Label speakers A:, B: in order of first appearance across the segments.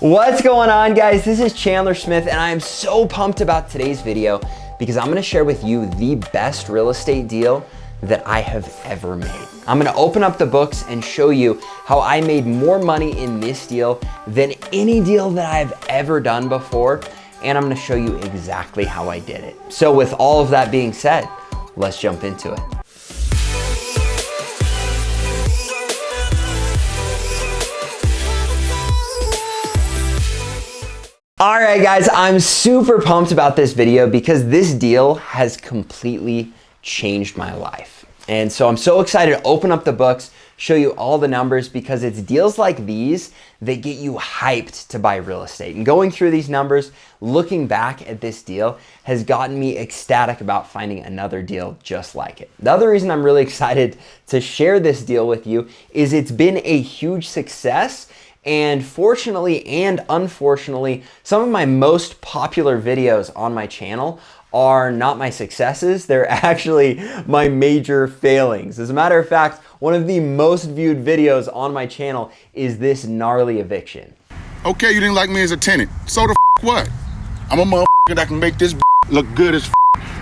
A: What's going on, guys? This is Chandler Smith, and I am so pumped about today's video because I'm gonna share with you the best real estate deal that I have ever made. I'm gonna open up the books and show you how I made more money in this deal than any deal that I've ever done before, and I'm gonna show you exactly how I did it. So with all of that being said, let's jump into it. All right, guys, I'm super pumped about this video because this deal has completely changed my life. And so I'm so excited to open up the books, show you all the numbers, because it's deals like these that get you hyped to buy real estate. And going through these numbers, looking back at this deal has gotten me ecstatic about finding another deal just like it. The other reason I'm really excited to share this deal with you is it's been a huge success. And fortunately and unfortunately, some of my most popular videos on my channel are not my successes, they're actually my major failings. As a matter of fact, one of the most viewed videos on my channel is this gnarly eviction.
B: Okay, you didn't like me as a tenant, so the what? I'm a motherfucker that can make this look good as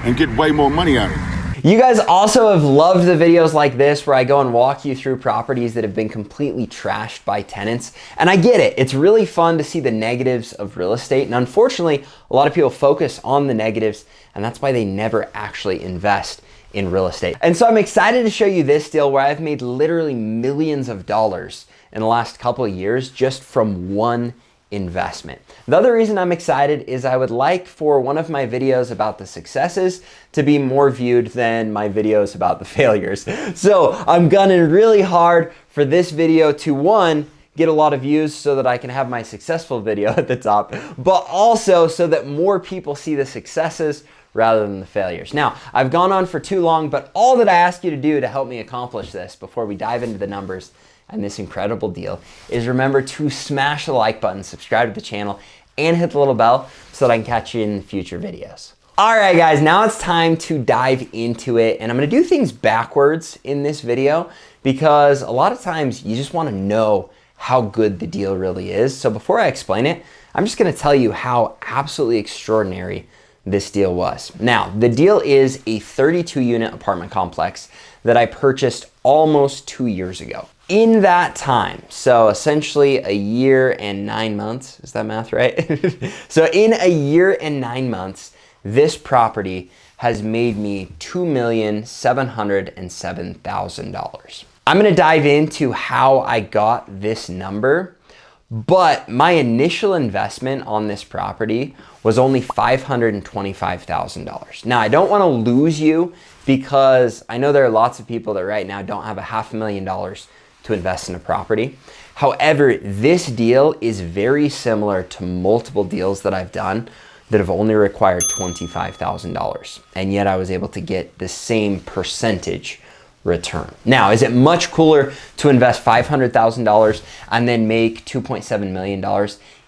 B: and get way more money out of it.
A: You guys also have loved the videos like this where I go and walk you through properties that have been completely trashed by tenants. And I get it. It's really fun to see the negatives of real estate. And unfortunately, a lot of people focus on the negatives, and that's why they never actually invest in real estate. And so I'm excited to show you this deal where I've made literally millions of dollars in the last couple of years just from one investment. The other reason I'm excited is I would like for one of my videos about the successes to be more viewed than my videos about the failures. So I'm gunning really hard for this video to, one, get a lot of views so that I can have my successful video at the top, but also so that more people see the successes rather than the failures. Now, I've gone on for too long, but all that I ask you to do to help me accomplish this before we dive into the numbers and this incredible deal is remember to smash the like button, subscribe to the channel, and hit the little bell so that I can catch you in future videos. All right, guys, now it's time to dive into it, and I'm gonna do things backwards in this video because a lot of times you just wanna know how good the deal really is. So before I explain it, I'm just gonna tell you how absolutely extraordinary this deal was. Now, the deal is a 32-unit apartment complex that I purchased almost 2 years ago. In that time, so essentially a year and 9 months, is that math right? So in a year and 9 months, this property has made me $2,707,000. I'm gonna dive into how I got this number, but my initial investment on this property was only $525,000. Now, I don't wanna lose you because I know there are lots of people that right now don't have $500,000 to invest in a property. However, this deal is very similar to multiple deals that I've done that have only required $25,000. And yet I was able to get the same percentage return. Now, is it much cooler to invest $500,000 and then make $2.7 million?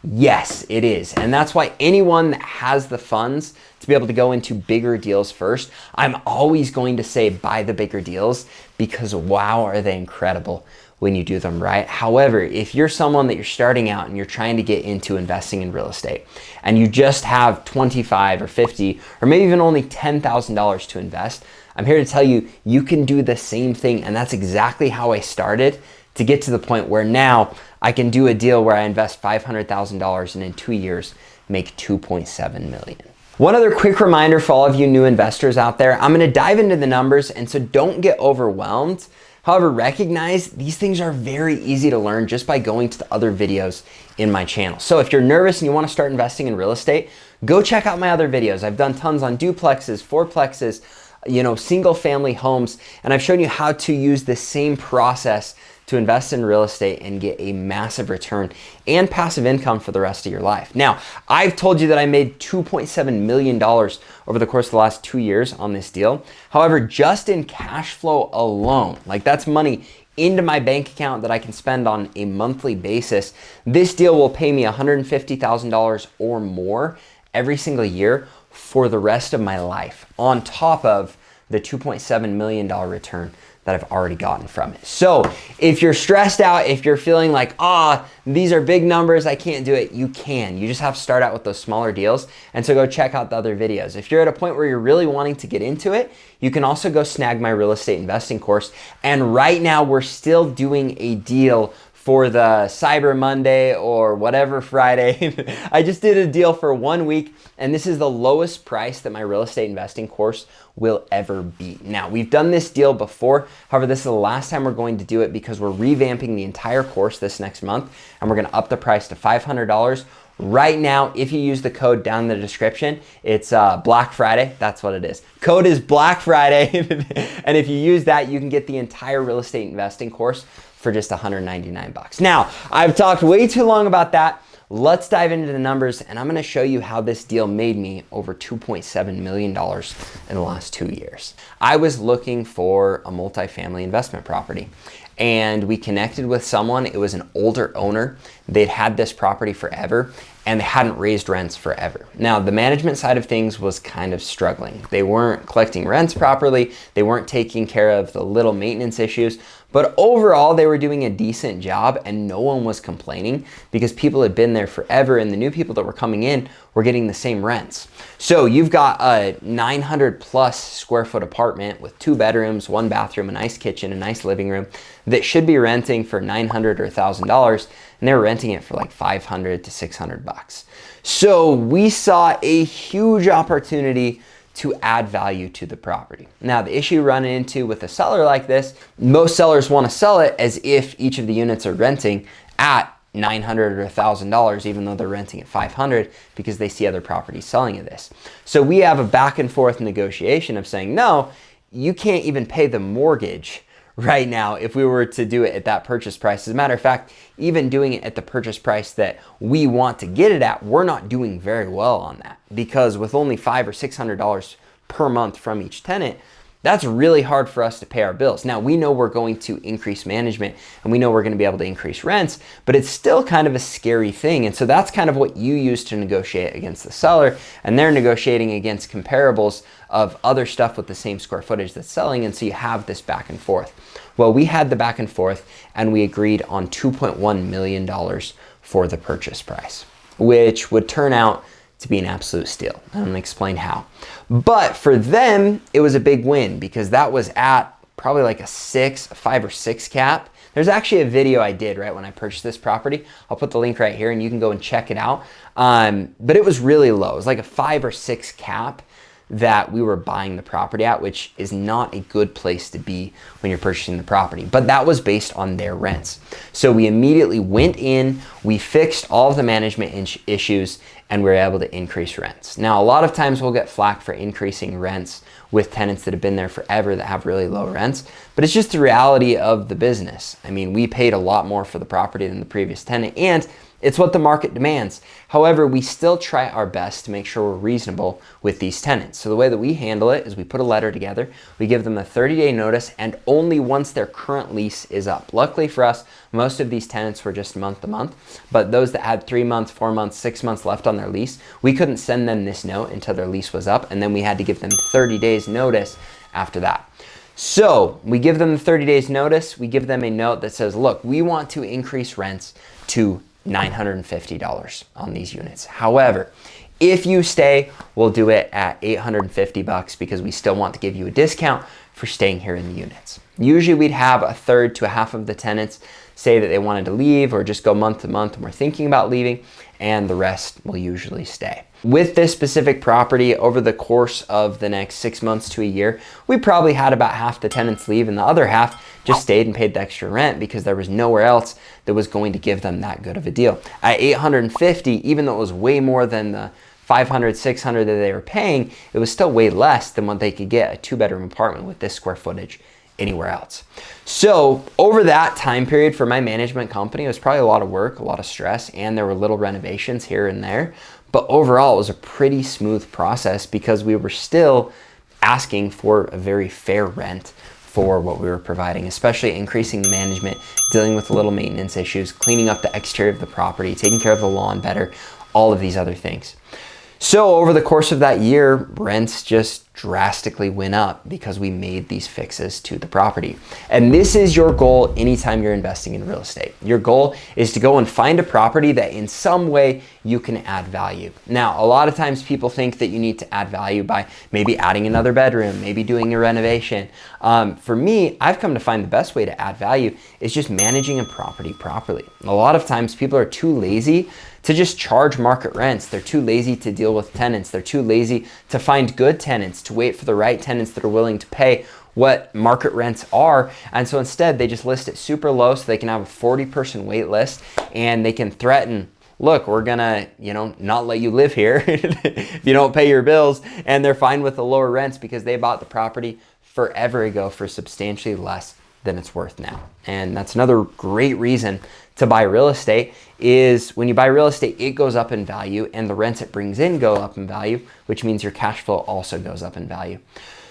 A: Yes, it is. And that's why anyone that has the funds to be able to go into bigger deals first, I'm always going to say buy the bigger deals because wow, are they incredible when you do them right. However, if you're someone that you're starting out and you're trying to get into investing in real estate and you just have 25 or 50 or maybe even only $10,000 to invest, I'm here to tell you, you can do the same thing. And that's exactly how I started to get to the point where now I can do a deal where I invest $500,000 and in 2 years make $2.7 million. One other quick reminder for all of you new investors out there, I'm gonna dive into the numbers, and so don't get overwhelmed. However, recognize these things are very easy to learn just by going to the other videos in my channel. So if you're nervous and you wanna start investing in real estate, go check out my other videos. I've done tons on duplexes, fourplexes, single family homes, and I've shown you how to use the same process to invest in real estate and get a massive return and passive income for the rest of your life. Now, I've told you that I made $2.7 million over the course of the last 2 years on this deal. However, just in cash flow alone, like that's money into my bank account that I can spend on a monthly basis, this deal will pay me $150,000 or more every single year for the rest of my life, on top of the $2.7 million return that I've already gotten from it. So if you're stressed out, if you're feeling like, these are big numbers, I can't do it, you can. You just have to start out with those smaller deals. And so go check out the other videos. If you're at a point where you're really wanting to get into it, you can also go snag my real estate investing course. And right now we're still doing a deal for the Cyber Monday or whatever Friday. I just did a deal for 1 week, and this is the lowest price that my real estate investing course will ever be. Now, we've done this deal before. However, this is the last time we're going to do it because we're revamping the entire course this next month, and we're gonna up the price to $500. Right now, if you use the code down in the description, it's Black Friday. That's what it is. Code is Black Friday. And if you use that, you can get the entire real estate investing course for just $199. Now, I've talked way too long about that. Let's dive into the numbers, and I'm gonna show you how this deal made me over $2.7 million in the last 2 years. I was looking for a multifamily investment property, and we connected with someone. It was an older owner. They'd had this property forever, and they hadn't raised rents forever. Now, the management side of things was kind of struggling. They weren't collecting rents properly. They weren't taking care of the little maintenance issues. But overall, they were doing a decent job, and no one was complaining because people had been there forever, and the new people that were coming in were getting the same rents. So you've got a 900 plus square foot apartment with 2 bedrooms, 1 bathroom, a nice kitchen, a nice living room that should be renting for $900 or $1,000, and they were renting it for like $500 to $600. So we saw a huge opportunity to add value to the property. Now, the issue run into with a seller like this, most sellers want to sell it as if each of the units are renting at $900 or $1,000, even though they're renting at $500 because they see other properties selling at this. So we have a back and forth negotiation of saying, no, you can't even pay the mortgage right now if we were to do it at that purchase price. As a matter of fact, even doing it at the purchase price that we want to get it at, we're not doing very well on that, because with only $500 or $600 per month from each tenant, that's really hard for us to pay our bills. Now, we know we're going to increase management and we know we're going to be able to increase rents, but it's still kind of a scary thing. And so that's kind of what you use to negotiate against the seller, and they're negotiating against comparables of other stuff with the same square footage that's selling. And so you have this back and forth. Well, we had the back and forth, and we agreed on $2.1 million for the purchase price, which would turn out to be an absolute steal. I'm gonna explain how. But for them, it was a big win because that was at probably like a 5 or 6 cap. There's actually a video I did right when I purchased this property. I'll put the link right here and you can go and check it out. But it was really low. It was like a 5 or 6 cap that we were buying the property at, which is not a good place to be when you're purchasing the property. But that was based on their rents. So we immediately went in, we fixed all of the management issues, and we were able to increase rents. Now, a lot of times we'll get flack for increasing rents with tenants that have been there forever that have really low rents, but it's just the reality of the business. I mean, we paid a lot more for the property than the previous tenant, and it's what the market demands. However, we still try our best to make sure we're reasonable with these tenants. So the way that we handle it is we put a letter together, we give them a 30-day notice, and only once their current lease is up. Luckily for us, most of these tenants were just month to month, but those that had 3 months, 4 months, 6 months left on their lease, we couldn't send them this note until their lease was up, and then we had to give them 30 days notice after that. So we give them the 30 days notice, we give them a note that says, look, we want to increase rents to $950 on these units. However, if you stay, we'll do it at $850 because we still want to give you a discount for staying here in the units. Usually we'd have a third to a half of the tenants say that they wanted to leave or just go month to month and we're thinking about leaving, and the rest will usually stay. With this specific property, over the course of the next 6 months to a year, we probably had about half the tenants leave and the other half just stayed and paid the extra rent because there was nowhere else that was going to give them that good of a deal. At $850, even though it was way more than the $500, $600 that they were paying, it was still way less than what they could get a 2-bedroom apartment with this square footage anywhere else. So over that time period for my management company, it was probably a lot of work, a lot of stress, and there were little renovations here and there. But overall, it was a pretty smooth process because we were still asking for a very fair rent for what we were providing, especially increasing the management, dealing with the little maintenance issues, cleaning up the exterior of the property, taking care of the lawn better, all of these other things. So over the course of that year, rents just drastically went up because we made these fixes to the property. And this is your goal anytime you're investing in real estate. Your goal is to go and find a property that in some way you can add value. Now, a lot of times people think that you need to add value by maybe adding another bedroom, maybe doing a renovation. For me, I've come to find the best way to add value is just managing a property properly. A lot of times people are too lazy to just charge market rents. They're too lazy to deal with tenants. They're too lazy to find good tenants, to wait for the right tenants that are willing to pay what market rents are. And so instead they just list it super low so they can have a 40-person wait list, and they can threaten, look, we're gonna, not let you live here if you don't pay your bills. And they're fine with the lower rents because they bought the property forever ago for substantially less than it's worth now. And that's another great reason to buy real estate, is when you buy real estate, it goes up in value and the rents it brings in go up in value, which means your cash flow also goes up in value.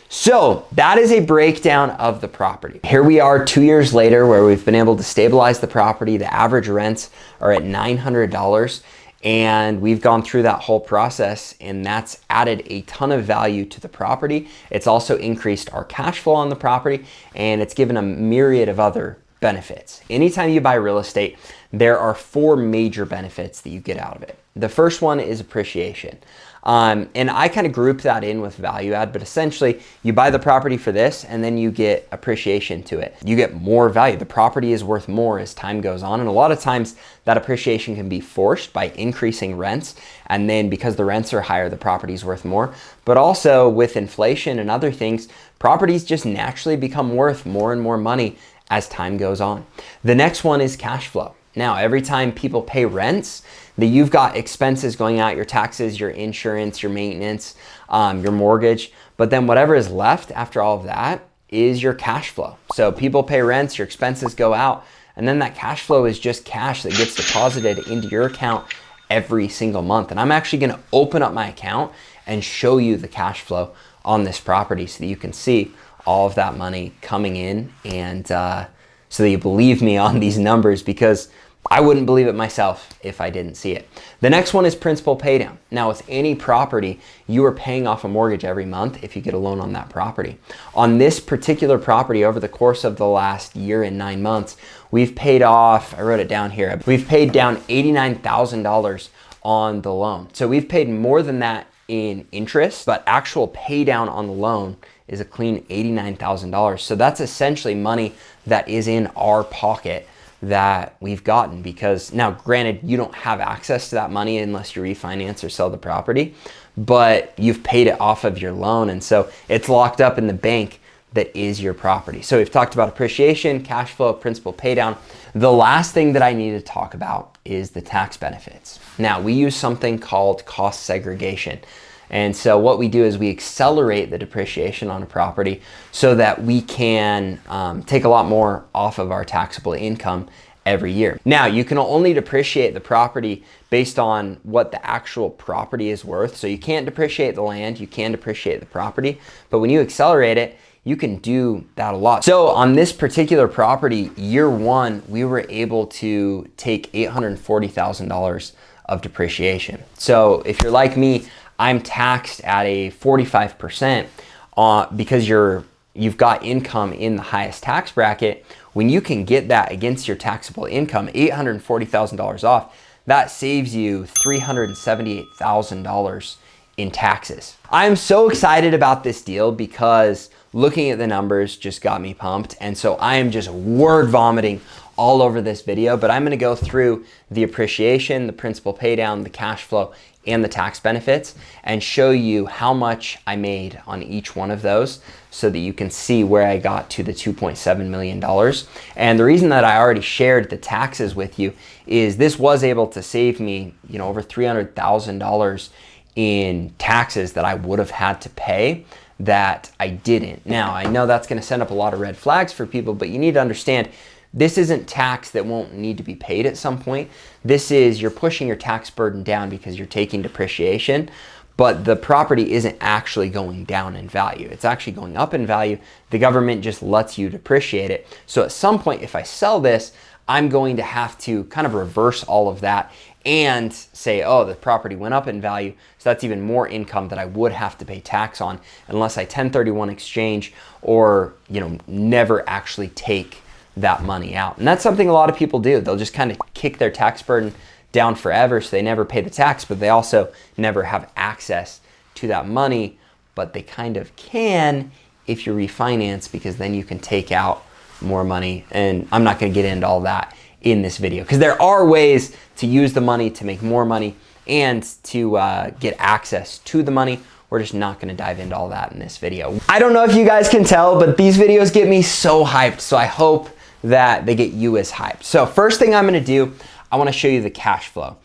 A: So that is a breakdown of the property. Here we are 2 years later where we've been able to stabilize the property. The average rents are at $900. And we've gone through that whole process, and that's added a ton of value to the property. It's also increased our cash flow on the property, and it's given a myriad of other benefits. Anytime you buy real estate, there are 4 major benefits that you get out of it. The first one is appreciation. And I kind of group that in with value add, but essentially you buy the property for this and then you get appreciation to it. You get more value. The property is worth more as time goes on. And a lot of times that appreciation can be forced by increasing rents. And then because the rents are higher, the property is worth more. But also with inflation and other things, properties just naturally become worth more and more money as time goes on. The next one is cash flow. Now, every time people pay rents, that you've got expenses going out, your taxes, your insurance, your maintenance, your mortgage, but then whatever is left after all of that is your cash flow. So people pay rents, your expenses go out, and then that cash flow is just cash that gets deposited into your account every single month. And I'm actually gonna open up my account and show you the cash flow on this property so that you can see all of that money coming in, and so that you believe me on these numbers, because I wouldn't believe it myself if I didn't see it. The next one is principal paydown. Now, with any property, you are paying off a mortgage every month if you get a loan on that property. On this particular property, over the course of the last year and 9 months, we've paid off, I wrote it down here, we've paid down $89,000 on the loan. So we've paid more than that in interest, but actual pay down on the loan is a clean $89,000. So that's essentially money that is in our pocket that we've gotten, because now granted, you don't have access to that money unless you refinance or sell the property, but you've paid it off of your loan. And so it's locked up in the bank that is your property. So we've talked about appreciation, cash flow, principal pay down. The last thing that I need to talk about is the tax benefits. Now, we use something called cost segregation. And so what we do is we accelerate the depreciation on a property so that we can take a lot more off of our taxable income every year. Now, you can only depreciate the property based on what the actual property is worth. So you can't depreciate the land, you can depreciate the property, but when you accelerate it, you can do that a lot. So on this particular property, year 1, we were able to take $840,000 of depreciation. So if you're like me, I'm taxed at a 45% because you've got income in the highest tax bracket. When you can get that against your taxable income, $840,000 off, that saves you $378,000 in taxes. I'm so excited about this deal because looking at the numbers just got me pumped. And so I am just word vomiting all over this video, but I'm gonna go through the appreciation, the principal pay down, the cash flow, and the tax benefits, and show you how much I made on each one of those so that you can see where I got to the $2.7 million. And the reason that I already shared the taxes with you is this was able to save me, over $300,000 in taxes that I would have had to pay that I didn't. Now, I know that's gonna send up a lot of red flags for people, but you need to understand this isn't tax that won't need to be paid at some point. This is, you're pushing your tax burden down because you're taking depreciation, but the property isn't actually going down in value. It's actually going up in value. The government just lets you depreciate it. So at some point, if I sell this, I'm going to have to kind of reverse all of that and say, oh, the property went up in value, so that's even more income that I would have to pay tax on unless I 1031 exchange or, you know, never actually take that money out. And that's something a lot of people do. They'll just kind of kick their tax burden down forever, so they never pay the tax, but they also never have access to that money, but they kind of can if you refinance, because then you can take out more money. And I'm not going to get into all that in this video, because there are ways to use the money to make more money and to get access to the money. We're just not going to dive into all that in this video. I don't know if you guys can tell, but these videos get me so hyped, so I hope that they get you as hyped. So first thing I'm going to do, I want to show you the cash flow.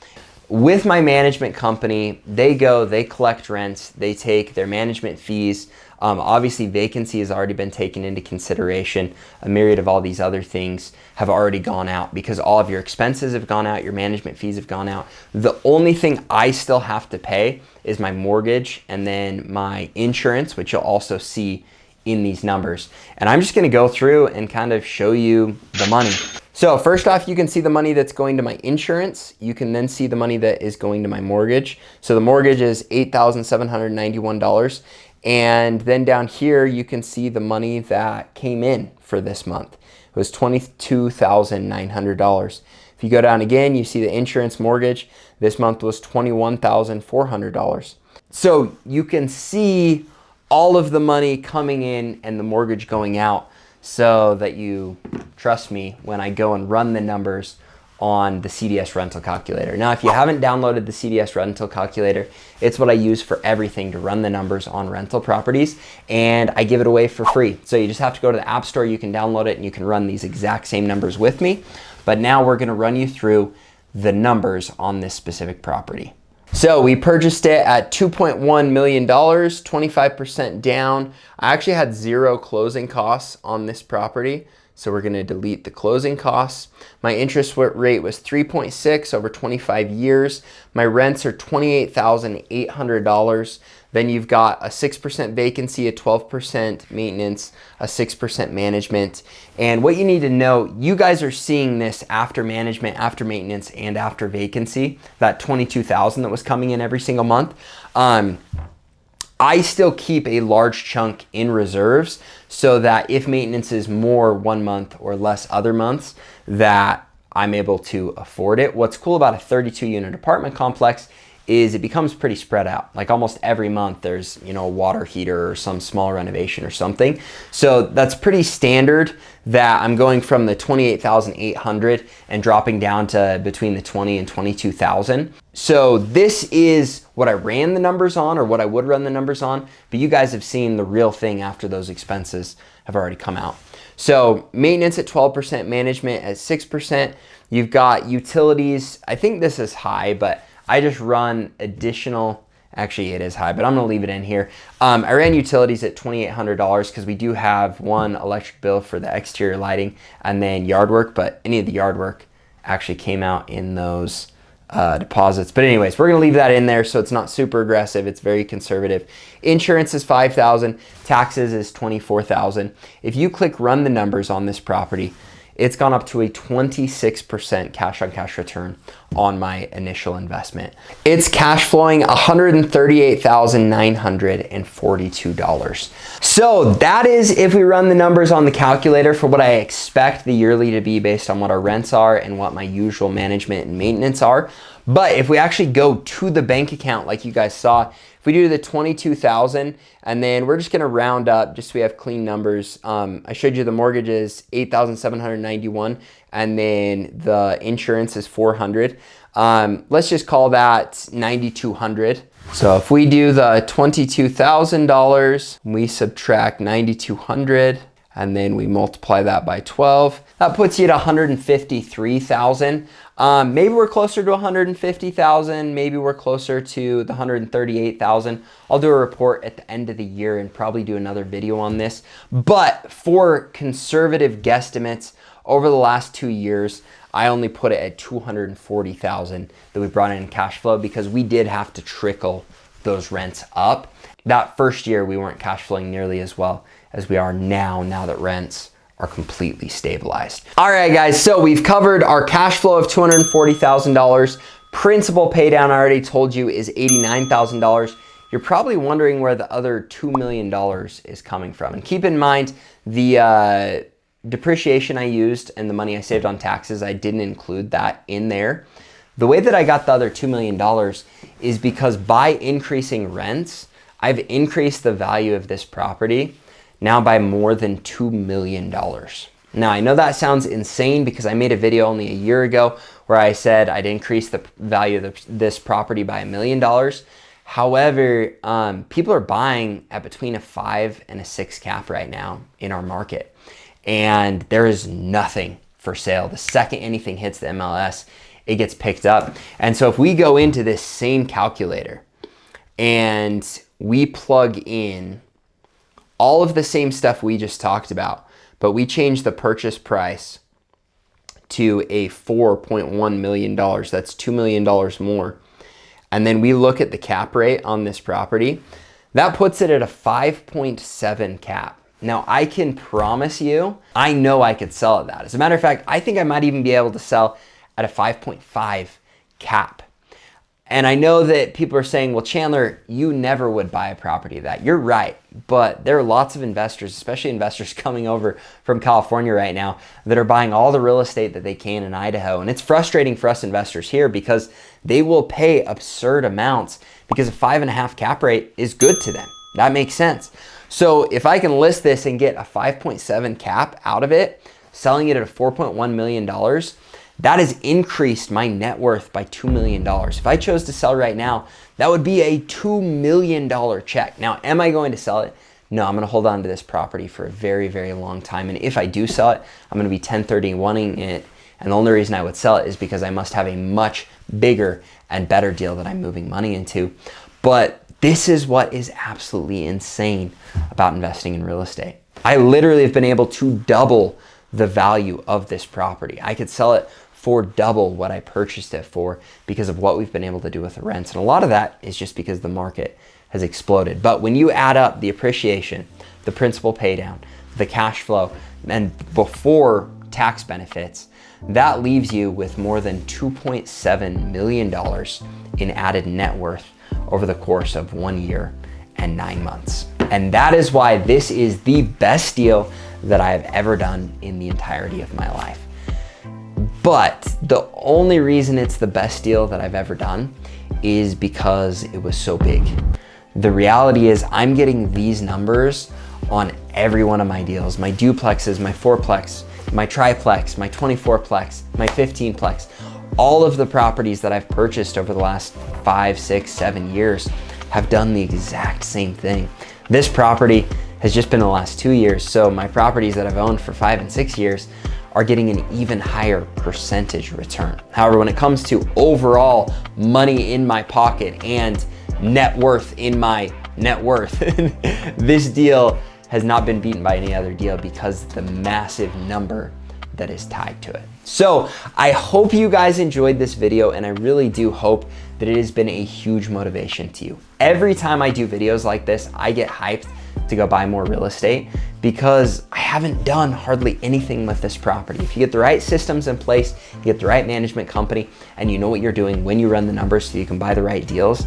A: With my management company, they collect rents, they take their management fees. Obviously, vacancy has already been taken into consideration. A myriad of all these other things have already gone out because all of your expenses have gone out, your management fees have gone out. The only thing I still have to pay is my mortgage and then my insurance, which you'll also see in these numbers. And I'm just gonna go through and kind of show you the money. So first off, you can see the money that's going to my insurance. You can then see the money that is going to my mortgage. So the mortgage is $8,791. And then down here, you can see the money that came in for this month. It was $22,900. If you go down again, you see the insurance mortgage. This month was $21,400. So you can see all of the money coming in and the mortgage going out, so that you trust me when I go and run the numbers on the CDS rental calculator. Now, if you haven't downloaded the CDS rental calculator, it's what I use for everything to run the numbers on rental properties, and I give it away for free. So you just have to go to the App Store, you can download it, and you can run these exact same numbers with me. But now we're gonna run you through the numbers on this specific property. So we purchased it at $2.1 million, 25% down. I actually had 0 closing costs on this property, so we're gonna delete the closing costs. My interest rate was 3.6 over 25 years. My rents are $28,800. Then you've got a 6% vacancy, a 12% maintenance, a 6% management. And what you need to know, you guys are seeing this after management, after maintenance, and after vacancy, that $22,000 that was coming in every single month. I still keep a large chunk in reserves so that if maintenance is more one month or less other months, that I'm able to afford it. What's cool about a 32 unit apartment complex is it becomes pretty spread out. Like almost every month there's, you know, a water heater or some small renovation or something. So that's pretty standard that I'm going from the 28,800 and dropping down to between the 20 and 22,000. So this is what I ran the numbers on, or what I would run the numbers on, but you guys have seen the real thing after those expenses have already come out. So maintenance at 12%, management at 6%. You've got utilities. I think this is high, but I just run additional, actually it is high, but I'm gonna leave it in here. I ran utilities at $2,800 because we do have one electric bill for the exterior lighting and then yard work, but any of the yard work actually came out in those deposits. But anyways, we're gonna leave that in there so it's not super aggressive, it's very conservative. Insurance is $5,000, taxes is $24,000. If you click run the numbers on this property, it's gone up to a 26% cash on cash return on my initial investment. It's cash flowing $138,942. So that is if we run the numbers on the calculator for what I expect the yearly to be based on what our rents are and what my usual management and maintenance are. But if we actually go to the bank account like you guys saw, if we do the 22,000 and then we're just gonna round up just so we have clean numbers. I showed you the mortgage is 8,791 and then the insurance is 400. Let's just call that 9,200. So if we do the $22,000, we subtract 9,200 and then we multiply that by 12, that puts you at 153,000. Maybe we're closer to 150,000. Maybe we're closer to the 138,000. I'll do a report at the end of the year and probably do another video on this. But for conservative guesstimates over the last 2 years, I only put it at 240,000 that we brought in cash flow because we did have to trickle those rents up. That first year, we weren't cash flowing nearly as well as we are now that rents are completely stabilized. All right, guys, so we've covered our cash flow of $240,000 Principal pay down, I already told you, is $89,000. You're probably wondering where the other $2 million is coming from. And keep in mind, the depreciation I used and the money I saved on taxes, I didn't include that in there. The way that I got the other $2 million is because by increasing rents, I've increased the value of this property now by more than $2 million. Now, I know that sounds insane because I made a video only a year ago where I said I'd increase the value of this property by $1 million. However, people are buying at between a 5 and a 6 cap right now in our market. And there is nothing for sale. The second anything hits the MLS, it gets picked up. And so if we go into this same calculator and we plug in all of the same stuff we just talked about, but we change the purchase price to a $4.1 million, that's $2 million more. And then we look at the cap rate on this property, that puts it at a 5.7 cap. Now, I can promise you, I know I could sell at that. As a matter of fact, I think I might even be able to sell at a 5.5 cap. And I know that people are saying, well, Chandler, you never would buy a property of that. You're right, but there are lots of investors, especially investors coming over from California right now, that are buying all the real estate that they can in Idaho. And it's frustrating for us investors here because they will pay absurd amounts because a 5.5 cap rate is good to them. That makes sense. So if I can list this and get a 5.7 cap out of it, selling it at a $4.1 million, that has increased my net worth by $2 million. If I chose to sell right now, that would be a $2 million check. Now, am I going to sell it? No, I'm going to hold on to this property for a very, very long time. And if I do sell it, I'm going to be 1031ing it. And the only reason I would sell it is because I must have a much bigger and better deal that I'm moving money into. But this is what is absolutely insane about investing in real estate. I literally have been able to double the value of this property. I could sell it for double what I purchased it for because of what we've been able to do with the rents. And a lot of that is just because the market has exploded. But when you add up the appreciation, the principal pay down, the cash flow, and before tax benefits, that leaves you with more than $2.7 million in added net worth over the course of 1 year and 9 months. And that is why this is the best deal that I have ever done in the entirety of my life. But the only reason it's the best deal that I've ever done is because it was so big. The reality is I'm getting these numbers on every one of my deals, my duplexes, my fourplex, my triplex, my 24plex, my 15plex. All of the properties that I've purchased over the last 5, 6, 7 years have done the exact same thing. This property has just been the last 2 years, so my properties that I've owned for 5 and 6 years are getting an even higher percentage return. However, when it comes to overall money in my pocket and net worth in my net worth, this deal has not been beaten by any other deal because the massive number that is tied to it. So I hope you guys enjoyed this video, and I really do hope that it has been a huge motivation to you. Every time I do videos like this, I get hyped to go buy more real estate because I haven't done hardly anything with this property. If you get the right systems in place, you get the right management company, and you know what you're doing when you run the numbers so you can buy the right deals,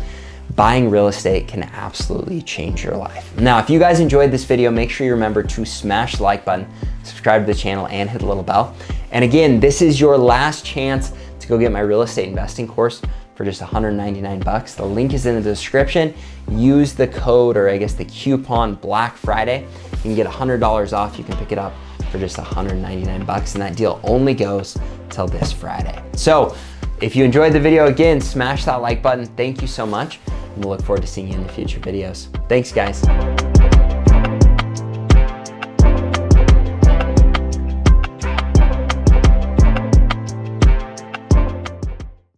A: buying real estate can absolutely change your life. Now, if you guys enjoyed this video, make sure you remember to smash the like button, subscribe to the channel, and hit the little bell. And again, this is your last chance to go get my real estate investing course for just 199 bucks. The link is in the description. Use the code, or I guess the coupon, Black Friday. You can get $100 off. You can pick it up for just 199 bucks, and that deal only goes till this Friday. So if you enjoyed the video, again, smash that like button. Thank you so much, and we'll look forward to seeing you in the future videos. Thanks, guys.